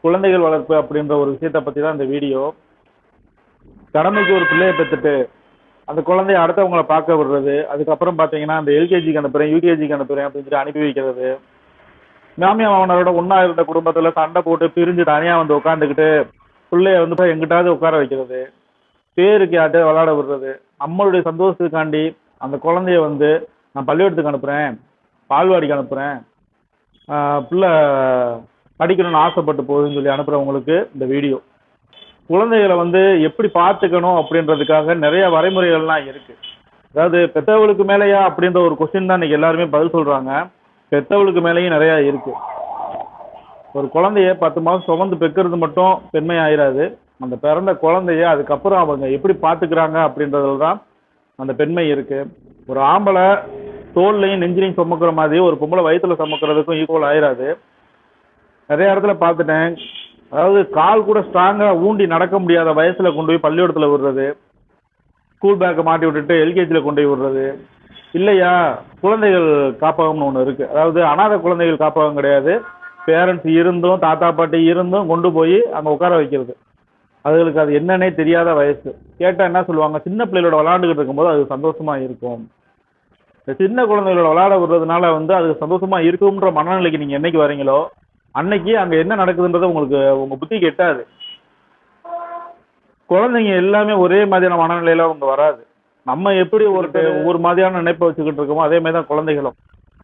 குழந்தைகள் வளர்ப்பு அப்படின்ற ஒரு விஷயத்தை பற்றி தான் இந்த வீடியோ. கடமைக்கு ஒரு பிள்ளையை பெற்றுட்டு அந்த குழந்தைய அடுத்தவங்களை பார்க்க விடுறது, அதுக்கப்புறம் பார்த்தீங்கன்னா அந்த எல்கேஜிக்கு அனுப்புகிறேன், யூகேஜிக்கு அனுப்புகிறேன் அப்படின்னு சொல்லி அனுப்பி வைக்கிறது, மாமியா மாமனாரோட ஒன்றா இருந்த குடும்பத்தில் சண்டை போட்டு பிரிஞ்சு தனியாக வந்து உட்காந்துக்கிட்டு பிள்ளைய வந்து எங்கிட்டாவது உட்கார வைக்கிறது, பேருக்கு யார்கிட்ட விளையாட விடுறது, நம்மளுடைய சந்தோஷத்துக்காண்டி அந்த குழந்தைய வந்து நான் பள்ளிக்கூடத்துக்கு அனுப்புகிறேன், பால்வாடிக்கு அனுப்புகிறேன், பிள்ளை படிக்கணும்னு ஆசைப்பட்டு போகுதுன்னு சொல்லி அனுப்புகிறவங்களுக்கு இந்த வீடியோ. குழந்தைகளை வந்து எப்படி பார்த்துக்கணும் அப்படின்றதுக்காக நிறைய வரைமுறைகள்லாம் இருக்குது. அதாவது பெற்றவளுக்கு மேலேயா அப்படின்ற ஒரு கொஸ்டின் தான் இன்னைக்கு எல்லாருமே பதில் சொல்கிறாங்க. பெற்றவளுக்கு மேலேயும் நிறையா இருக்குது. ஒரு குழந்தைய 10 மாதம் சுமந்து பெக்கிறது மட்டும் பெண்மை ஆயிராது. அந்த பிறந்த குழந்தைய அதுக்கப்புறம் அவங்க எப்படி பார்த்துக்கிறாங்க அப்படின்றதுல தான் அந்த பெண்மை இருக்குது. ஒரு ஆம்பளை தோல்லையும் நெஞ்சிலையும் சுமக்கிற மாதிரி ஒரு பொம்பளை வயிற்றுல சுமக்கிறதுக்கும் ஈக்குவல் ஆயிராது. நிறைய இடத்துல பார்த்துட்டேன். அதாவது கால் கூட ஸ்ட்ராங்காக ஊண்டி நடக்க முடியாத வயசில் கொண்டு போய் பள்ளிக்கூடத்தில் விடுறது, ஸ்கூல் பேக்கை மாட்டி விட்டுட்டு எல்கேஜியில் கொண்டு போய் விடுறது. இல்லையா குழந்தைகள் காப்பகம்னு ஒன்று இருக்குது. அதாவது அனாதை குழந்தைகள் காப்பகம் கிடையாது, பேரண்ட்ஸ் இருந்தும் தாத்தா பாட்டி இருந்தும் கொண்டு போய் அங்கே உட்கார வைக்கிறது. அதுகளுக்கு அது என்னன்னே தெரியாத வயசு. கேட்டால் என்ன சொல்லுவாங்க, சின்ன பிள்ளைகளோட விளையாண்டுக்கிட்டு இருக்கும்போது அது சந்தோஷமாக இருக்கும். இந்த சின்ன குழந்தைகளோட விளையாட விடுறதுனால வந்து அது சந்தோஷமாக இருக்கும்ன்ற மனநிலைக்கு நீங்கள் என்னைக்கு வரீங்களோ அன்னைக்கு அங்கே என்ன நடக்குதுன்றது உங்களுக்கு உங்கள் புத்திக்கு எட்டாது. குழந்தைங்க எல்லாமே ஒரே மாதிரியான மனநிலையில அவங்க வராது. நம்ம எப்படி ஒவ்வொரு மாதிரியான நினைப்பை வச்சுக்கிட்டு இருக்கோமோ அதே மாதிரி தான் குழந்தைகளும்.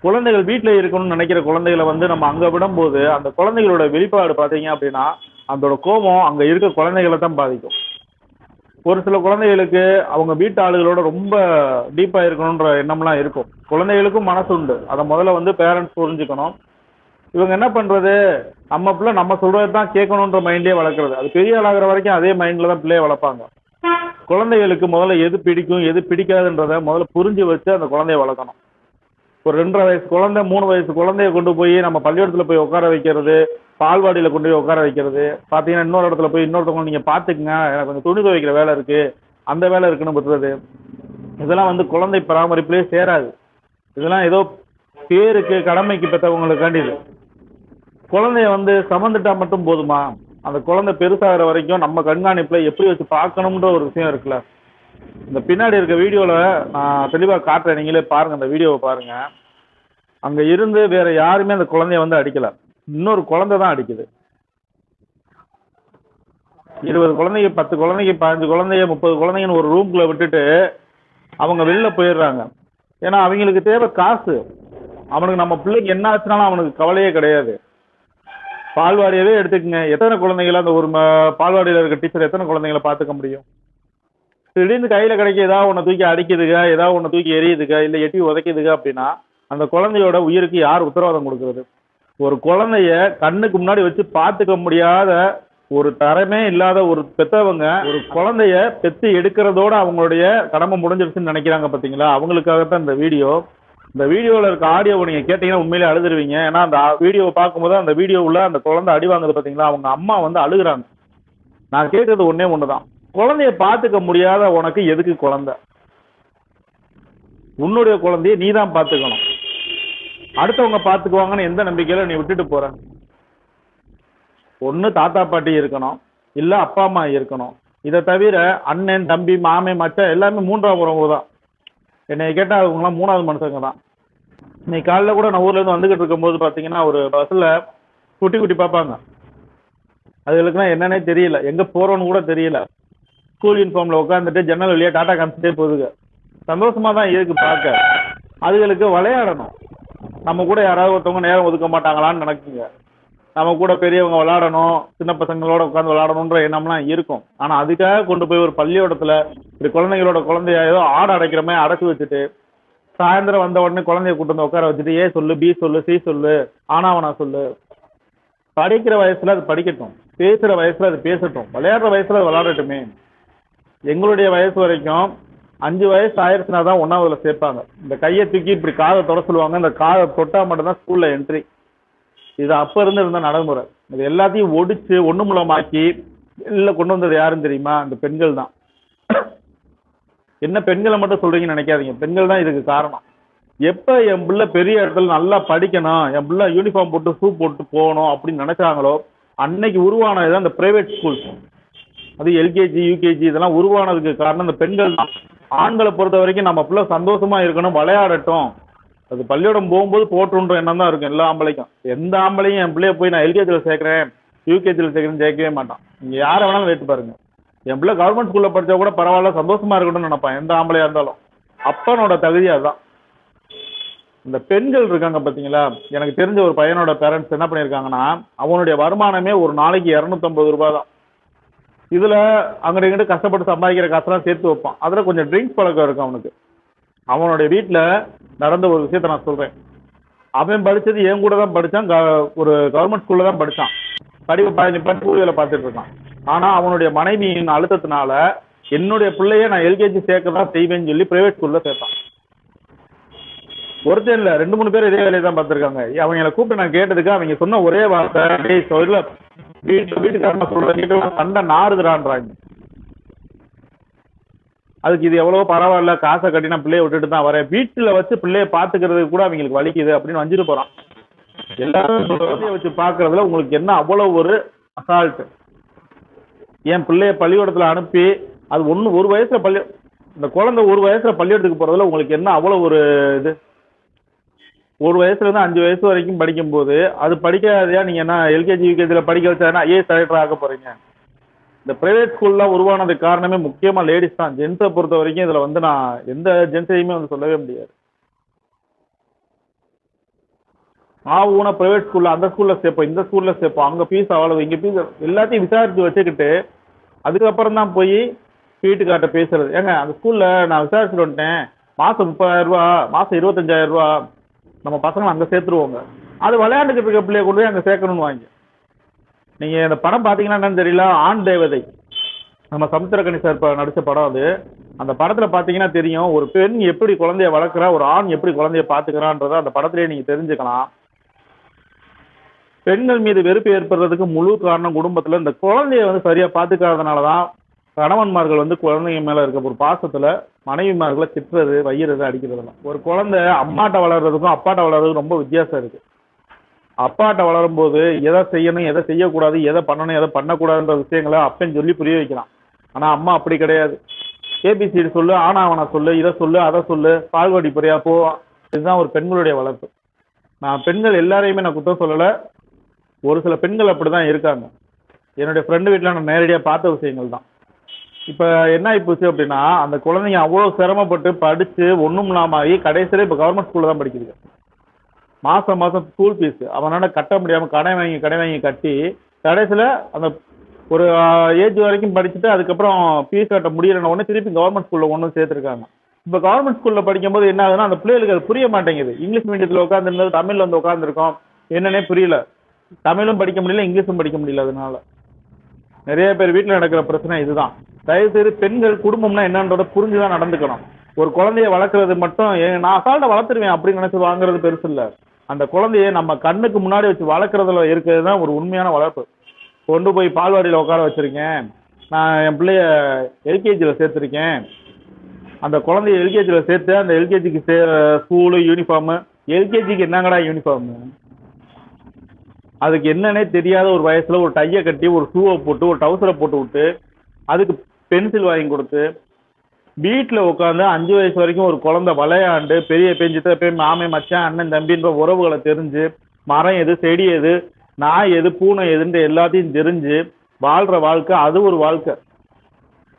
குழந்தைகள் வீட்டில் இருக்கணும்னு நினைக்கிற குழந்தைகளை வந்து நம்ம அங்கே விடும்போது அந்த குழந்தைகளோட வெளிப்பாடு பார்த்தீங்க அப்படின்னா அதோட கோபம் அங்கே இருக்க குழந்தைகளை தான் பாதிக்கும். ஒரு சில குழந்தைகளுக்கு அவங்க வீட்டு ஆளுகளோட ரொம்ப டீப்பாக இருக்கணுன்ற எண்ணம்லாம் இருக்கும். குழந்தைகளுக்கும் மனசு உண்டு, அதை முதல்ல வந்து பேரண்ட்ஸ் புரிஞ்சுக்கணும். இவங்க என்ன பண்ணுறது, நம்ம பிள்ளை நம்ம சொல்கிறது தான் கேட்கணுன்ற மைண்ட்லேயே வளர்க்குறது. அது பெரிய ஆளாகிற வரைக்கும் அதே மைண்டில் தான் பிள்ளைய வளர்ப்பாங்க. குழந்தைகளுக்கு முதல்ல எது பிடிக்கும் எது பிடிக்காதுன்றதை முதல்ல புரிஞ்சு வச்சு அந்த குழந்தைய வளர்க்கணும். ஒரு 2.5 வயசு குழந்தை 3 வயசு குழந்தைய கொண்டு போய் நம்ம பள்ளிக்கூடத்தில் போய் உட்கார வைக்கிறது, பால்வாடியில் கொண்டு போய் உட்கார வைக்கிறது, பார்த்தீங்கன்னா இன்னொரு இடத்துல போய் இன்னொருத்தவங்க நீங்கள் பார்த்துக்குங்க எனக்கு கொஞ்சம் துணி துவைக்கிற வேலை இருக்குது அந்த வேலை இருக்குன்னு விட்டுறது, இதெல்லாம் வந்து குழந்தை பராமரிப்புலேயே சேராது. இதெல்லாம் ஏதோ பேருக்கு கடமைக்கு பெற்றவங்களுக்காண்டிது. குழந்தைய வந்து சமந்துட்டா மட்டும் போதுமா? அந்த குழந்தை பெருசாகிற வரைக்கும் நம்ம கண்காணிப்பில் எப்படி வச்சு பார்க்கணுன்ற ஒரு விஷயம் இருக்குல்ல. இந்த பின்னாடி இருக்க வீடியோவில் நான் தெளிவாக காட்டுறேன், நீங்களே பாருங்கள், அந்த வீடியோவை பாருங்கள். அங்கே இருந்து வேற யாருமே அந்த குழந்தைய வந்து அடிக்கலை, இன்னொரு குழந்தை தான் அடிக்குது. 20 குழந்தைங்க 10 குழந்தைங்க 15 குழந்தைங்க 30 குழந்தைங்கன்னு ஒரு ரூம்குள்ளே விட்டுட்டு அவங்க வெளில போயிடுறாங்க. ஏன்னா அவங்களுக்கு தேவை காசு. அவனுக்கு நம்ம பிள்ளைக்கு என்ன ஆச்சுனாலும் அவனுக்கு கவலையே கிடையாது. பால்வாடியவே எடுத்துக்கங்க, எத்தனை குழந்தைங்கள அந்த ஒரு பால்வாடியில் இருக்க டீச்சர் எத்தனை குழந்தைங்களை பார்த்துக்க முடியும்? திடீர்னு கையில் கிடைக்க ஏதாவது ஒன்று தூக்கி அடிக்குதுங்க, ஏதாவது ஒன்று தூக்கி எரியுதுங்க, இல்லை எட்டி உதைக்குதுங்க அப்படின்னா அந்த குழந்தையோட உயிருக்கு யார் உத்தரவாதம் கொடுக்கறது? ஒரு குழந்தைய கண்ணுக்கு முன்னாடி வச்சு பார்த்துக்க முடியாத ஒரு தரமே இல்லாத ஒரு பெற்றவங்க ஒரு குழந்தைய பெற்று எடுக்கிறதோட அவங்களுடைய கடமை முடிஞ்சிருச்சுன்னு நினைக்கிறாங்க பார்த்தீங்களா? அவங்களுக்காகத்தான் இந்த வீடியோ. இந்த வீடியோவில் இருக்க ஆடியோவை நீங்கள் கேட்டீங்கன்னா உண்மையிலே அழுதுருவீங்க. ஏன்னா அந்த வீடியோவை பார்க்கும்போது அந்த வீடியோவில் அந்த குழந்தை அடி வாங்குது பார்த்தீங்களா, அவங்க அம்மா வந்து அழுகுறாங்க. நான் கேட்கறது ஒன்று தான், குழந்தைய பார்த்துக்க முடியாத உனக்கு எதுக்கு குழந்தை? உன்னுடைய குழந்தைய நீ தான் பார்த்துக்கணும். அடுத்தவங்க பார்த்துக்குவாங்கன்னு எந்த நம்பிக்கையில் நீ விட்டுட்டு போற? ஒன்று தாத்தா பாட்டி இருக்கணும், இல்லை அப்பா அம்மா இருக்கணும். இதை தவிர அண்ணன் தம்பி மாமே மச்சான் எல்லாமே 3ஆம் உறவு தான். என்னை கேட்டால் அவங்களாம் 3வது மனுஷங்க தான். இன்னைக்கு காலையில் கூட நான் ஊர்லேருந்து வந்துக்கிட்டு இருக்கும்போது பார்த்தீங்கன்னா ஒரு பஸ்ஸில் குட்டி குட்டி பார்ப்பாங்க. அதுகளுக்குலாம் என்னன்னே தெரியல, எங்கே போகிறோன்னு கூட தெரியல. ஸ்கூல் யூனிஃபார்மில் உட்காந்துட்டு ஜன்னல் வழியாக டாட்டா காமிச்சிட்டே போகுதுங்க. சந்தோஷமாக தான் இருக்கு பார்க்க. அதுகளுக்கு விளையாடணும். நம்ம கூட யாராவது ஒருத்தவங்க நேரம் ஒதுக்க மாட்டாங்களான்னு நினைக்குங்க. நம்ம கூட பெரியவங்க விளையாடணும், சின்ன பசங்களோட உட்காந்து விளையாடணுன்ற எண்ணம்லாம் இருக்கும். ஆனால் அதுக்காக கொண்டு போய் ஒரு பள்ளியோடத்தில் இப்படி குழந்தைய ஏதோ ஆடை அடைக்கிற மாதிரி அடைச்சி வச்சுட்டு சாயந்தரம் வந்த உடனே குழந்தைய கூட்டு வந்து உட்கார வச்சுட்டு ஏ சொல்லு, பி சொல்லு, சி சொல்லு, ஆனாவனா சொல்லு. படிக்கிற வயசுல அது படிக்கட்டும், பேசுகிற வயசுல அது பேசட்டும், விளையாடுற வயசுல அது விளையாடட்டுமே. எங்களுடைய வயசு வரைக்கும் 5 வயசு ஆயிடுச்சுனா தான் 1ஆவதுல சேர்ப்பாங்க. இந்த கையை தூக்கி இப்படி காதை தொட சொல்லுவாங்க, இந்த காதை தொட்டால் மட்டும்தான் ஸ்கூலில் என்ட்ரி. இது அப்போ இருந்து இருந்த நடைமுறை. இது எல்லாத்தையும் ஒடிச்சு ஒன்று மூலமாக்கி வெளில கொண்டு வந்தது யாருன்னு தெரியுமா? இந்த பெண்கள் தான். என்ன பெண்களை மட்டும் சொல்றீங்கன்னு நினைக்காதீங்க, பெண்கள் தான் இதுக்கு காரணம். எப்போ என் பிள்ளை பெரிய இடத்துல நல்லா படிக்கணும், என் பிள்ளை யூனிஃபார்ம் போட்டு ஷூ போட்டு போகணும் அப்படின்னு நினைச்சாங்களோ அன்னைக்கு உருவானது அந்த பிரைவேட் ஸ்கூல்ஸ், அது எல்கேஜி யூகேஜி இதெல்லாம் உருவானதுக்கு காரணம் இந்த பெண்கள் தான். ஆண்களை பொறுத்த வரைக்கும் நம்ம பிள்ளை சந்தோஷமா இருக்கணும், விளையாடட்டும், அது பள்ளியோடம் போகும்போது போட்டுன்ற எண்ணம் தான் இருக்கும் எல்லா ஆம்பளைக்கும். எந்த ஆம்பளையும் என் பிள்ளைய போய் நான் எல்கேஜியில் சேர்க்குறேன் யூகேஜியில் சேர்க்குறேன்னு சேர்க்கவே மாட்டான். நீங்கள் யாரை வேணாலும் வைத்து பாருங்க, என் பிள்ளை கவர்மெண்ட் ஸ்கூலில் படித்தா கூட பரவாயில்ல சந்தோஷமா இருக்கணும்னு நினைப்பான் எந்த ஆம்பளையாக இருந்தாலும். அப்பனோட தகுதி அதுதான். இந்த பெண்கள் இருக்காங்க பார்த்தீங்களா, எனக்கு தெரிஞ்ச ஒரு பையனோட பேரண்ட்ஸ் என்ன பண்ணியிருக்காங்கன்னா, அவனுடைய வருமானமே ஒரு நாளைக்கு 250 ரூபாய் தான். இதில் அங்கிட்ட இங்கிட்ட கஷ்டப்பட்டு சம்பாதிக்கிற காசெல்லாம் சேர்த்து வைப்பான். அதில் கொஞ்சம் ட்ரிங்க்ஸ் பழக்கம் இருக்கும் அவனுக்கு. அவனுடைய வீட்டில் நடந்த ஒரு விஷயத்த நான் சொல்கிறேன். அவன் படித்தது என் கூட தான் படித்தான், ஒரு கவர்மெண்ட் ஸ்கூலில் தான் படித்தான். படிப்பு பாதி கூலியில் பார்த்துட்டு இருக்கான். ஆனால் அவனுடைய மனைவியின் அழுத்தத்தினால என்னுடைய பிள்ளைய நான் எல்கேஜி சேர்க்க தான் செய்வேன்னு சொல்லி பிரைவேட் ஸ்கூலில் சேர்த்தான். ஒருத்தர் இல்லை 2-3 பேர் இதே வேலையை தான் பார்த்துருக்காங்க. அவங்களை கூப்பிட்டு நான் கேட்டதுக்கு அவங்க சொன்ன ஒரே வார்த்தை, வீட்டுக்காரங்க சொல்ற சண்டை நாறுதுறான்றாங்க. அதுக்கு இது எவ்வளவோ பரவாயில்ல, காசை கட்டி நான் பிள்ளைய விட்டுட்டு தான் வரேன், வீட்டில் வச்சு பிள்ளைய பார்த்துக்கிறதுக்கு கூட அவங்களுக்கு வலிக்குது அப்படின்னு வஞ்சிட்டு போறான். எல்லாரும் குழந்தைய வச்சு பார்க்கறதுல உங்களுக்கு என்ன அவ்வளவு ஒரு அசால்ட்டு. என் பிள்ளைய பள்ளிக்கூடத்தில் அனுப்பி அது ஒரு வயசுல இந்த குழந்தை 1 வயசுல பள்ளிக்கூடத்துக்கு போறதுல உங்களுக்கு என்ன அவ்வளவு ஒரு இது. 1 வயசுல இருந்து 5 வயசு வரைக்கும் படிக்கும்போது அது படிக்காதையா நீங்க என்ன எல்கேஜி யூகேஜியில் படிக்க வச்சா ஐஏஎஸ் டைரக்டர் ஆக போறீங்க. இந்த பிரைவேட் ஸ்கூல்லாம் உருவானதுக்கு காரணமே முக்கியமா லேடிஸ் தான். ஜென்ஸை பொறுத்த வரைக்கும் இதுல நான் எந்த ஜென்ஸையுமே சொல்லவே முடியாது. ஊனா பிரைவேட் ஸ்கூல்ல அந்த ஸ்கூல்ல சேர்ப்போம், இந்த ஸ்கூல்ல சேர்ப்போம், அங்க ஃபீஸ் அவ்வளவு, இங்க ஃபீஸ், எல்லாத்தையும் விசாரிச்சு வச்சுக்கிட்டு அதுக்கப்புறம் தான் போய் வீட்டுக்கார்ட்ட பேசுறது. ஏங்க அந்த ஸ்கூல்ல நான் விசாரிச்சுட்டு வந்துட்டேன், மாசம் 30,000 ரூபா, மாசம் 25,000 ரூபா, நம்ம பசங்களை அங்க சேர்த்துருவோங்க. அது விளையாண்டுக்கிட்டு இருக்க பிள்ளைய கொண்டு போய் அங்க சேர்க்கணும்னு வாங்கி. நீங்க இந்த படம் பாத்தீங்கன்னா என்னன்னு தெரியல, ஆண் தேவதை, நம்ம சமுத்திரக்கனி சார் நடிச்ச படம் அது. அந்த படத்துல பாத்தீங்கன்னா தெரியும், ஒரு பெண் எப்படி குழந்தைய வளர்க்குறா, ஒரு ஆண் எப்படி குழந்தைய பாத்துக்கிறான்றத அந்த படத்திலேயே நீங்க தெரிஞ்சுக்கலாம். பெண்கள் மீது வெறுப்பு ஏற்படுறதுக்கு முழு காரணம் குடும்பத்துல இந்த குழந்தைய சரியா பாத்துக்காதனாலதான் கணவன்மார்கள் குழந்தைங்க மேல இருக்க ஒரு பாசத்துல மனைவிமார்களை திட்டுறது, வையிறது, அடிக்கிறதுலாம். ஒரு குழந்தை அம்மாட்ட வளர்றதுக்கும் அப்பாட்ட வளர்றதுக்கும் ரொம்ப வித்தியாசம் இருக்கு. அப்பாட்ட வளரும் போது எதை செய்யணும், எதை செய்யக்கூடாது, எதை பண்ணணும், எதை பண்ணக்கூடாதுன்ற விஷயங்களை அப்பன்னு சொல்லி புரிய வைக்கலாம். ஆனா அம்மா அப்படி கிடையாது. ஏபிசிடி சொல்லு, ஆனாவனா சொல்லு, இதை சொல்லு, அதை சொல்லு, பால்வாடி போறியா போ. இதுதான் ஒரு பெண்களுடைய வளர்ப்பு. நான் பெண்கள் எல்லாரையுமே நான் குற்றம் சொல்லலை, ஒரு சில பெண்கள் அப்படிதான் இருக்காங்க. என்னுடைய ஃப்ரெண்டு வீட்டில் நான் நேரடியாக பார்த்த விஷயங்கள் தான். இப்போ என்ன ஆகிப்போச்சு அப்படின்னா, அந்த குழந்தைங்க அவ்வளோ சிரமப்பட்டு படித்து ஒன்றும் இல்லாமல் கடைசியில் இப்போ கவர்மெண்ட் ஸ்கூலில் தான் படிக்குது. மாதம் ஸ்கூல் ஃபீஸ் அவனால் கட்ட முடியாமல் கடை வாங்கி கட்டி கடைசியில் அந்த ஒரு ஏஜ் வரைக்கும் படிச்சுட்டு அதுக்கப்புறம் ஃபீஸ் கட்ட முடியலன்னு உடனே திருப்பி கவர்மெண்ட் ஸ்கூலில் ஒன்றும் சேர்த்துருக்காங்க. இப்போ கவர்மெண்ட் ஸ்கூலில் படிக்கும்போது என்ன ஆகுதுன்னா, அந்த பிள்ளைகளுக்கு அது புரிய மாட்டேங்குது. இங்கிலீஷ் மீடியத்தில் உட்காந்துருந்தது தமிழில் உட்காந்துருக்கோம், என்னன்னே புரியல. தமிழும் படிக்க முடியல, இங்கிலீஷும் படிக்க முடியல. அதனால நிறைய பேர் வீட்டில் நடக்கிற பிரச்சனை இதுதான். தயவுசெய்து பெண்கள் குடும்பம்னா என்னன்றத புரிஞ்சுதான் நடந்துக்கணும். ஒரு குழந்தைய வளர்க்குறது மட்டும் நான் அசால்ட்டை வளர்த்துருவேன் அப்படின்னு நினைச்சு வாங்குறது பெருசு இல்லை. அந்த குழந்தைய நம்ம கண்ணுக்கு முன்னாடி வச்சு வளர்க்குறதுல இருக்கிறது தான் ஒரு உண்மையான வளர்ப்பு. கொண்டு போய் பால்வாடியில் உட்கார வச்சிருக்கேன், நான் என் பிள்ளைய எல்கேஜியில் சேர்த்துருக்கேன், அந்த குழந்தைய எல்கேஜியில் சேர்த்து அந்த எல்கேஜிக்கு ஸ்கூலு யூனிஃபார்மு, எல்கேஜிக்கு என்னங்கடா யூனிஃபார்மு, அதுக்கு என்னன்னே தெரியாத ஒரு வயசுல ஒரு டையை கட்டி ஒரு ஷூவை போட்டு ஒரு டவுசரை போட்டு விட்டு அதுக்கு பென்சில் வாங்கி கொடுத்து வீட்டில் உட்காந்து 5 வயசு வரைக்கும் ஒரு குழந்தை விளையாண்டு பெரிய பெஞ்சிட்ட போய் மாமே மச்சான் அண்ணன் தம்பின்ற உறவுகளை தெரிஞ்சு மரம் எது, செடி எது, நாய் எது, பூனை எதுன்ற எல்லாத்தையும் தெரிஞ்சு வாழ்கிற வாழ்க்கை அது ஒரு வாழ்க்கை.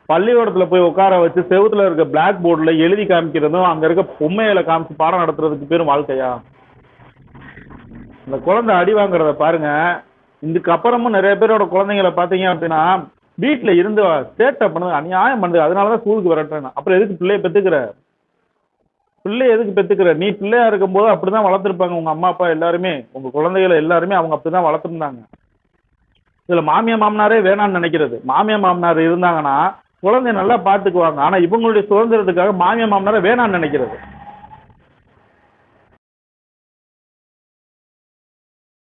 பள்ளிக்கூடத்தில் போய் உட்கார வச்சு செவுத்துல இருக்க பிளாக் போர்டில் எழுதி காமிக்கிறதும் அங்கே இருக்க பொம்மைகளை காமிச்சு பாடம் நடத்துறதுக்கு பேரும் வாழ்க்கையா? இந்த குழந்தை அடி வாங்குறத பாருங்க. இதுக்கப்புறமும் நிறைய பேரோட குழந்தைங்களை பார்த்தீங்க அப்படின்னா வீட்டில் இருந்து சேட்டை பண்ணுது, அநியாயம் பண்ணுது, அதனாலதான் ஸ்கூலுக்கு வரட்டேன். அப்புறம் எதுக்கு பிள்ளைய பெற்றுக்கிற? பிள்ளைய எதுக்கு பெற்றுக்கிற? நீ பிள்ளையா இருக்கும்போது அப்படிதான் வளர்த்துருப்பாங்க உங்க அம்மா அப்பா எல்லாருமே. உங்க குழந்தைகளை எல்லாருமே அவங்க அப்படிதான் வளர்த்துருந்தாங்க. இதுல மாமியா மாமனாரே வேணான்னு நினைக்கிறது. மாமியா மாமனார் இருந்தாங்கன்னா குழந்தைய நல்லா பார்த்துக்குவாங்க. ஆனா இவங்களுடைய சுதந்திரத்துக்காக மாமியா மாமனாரை வேணான்னு நினைக்கிறது.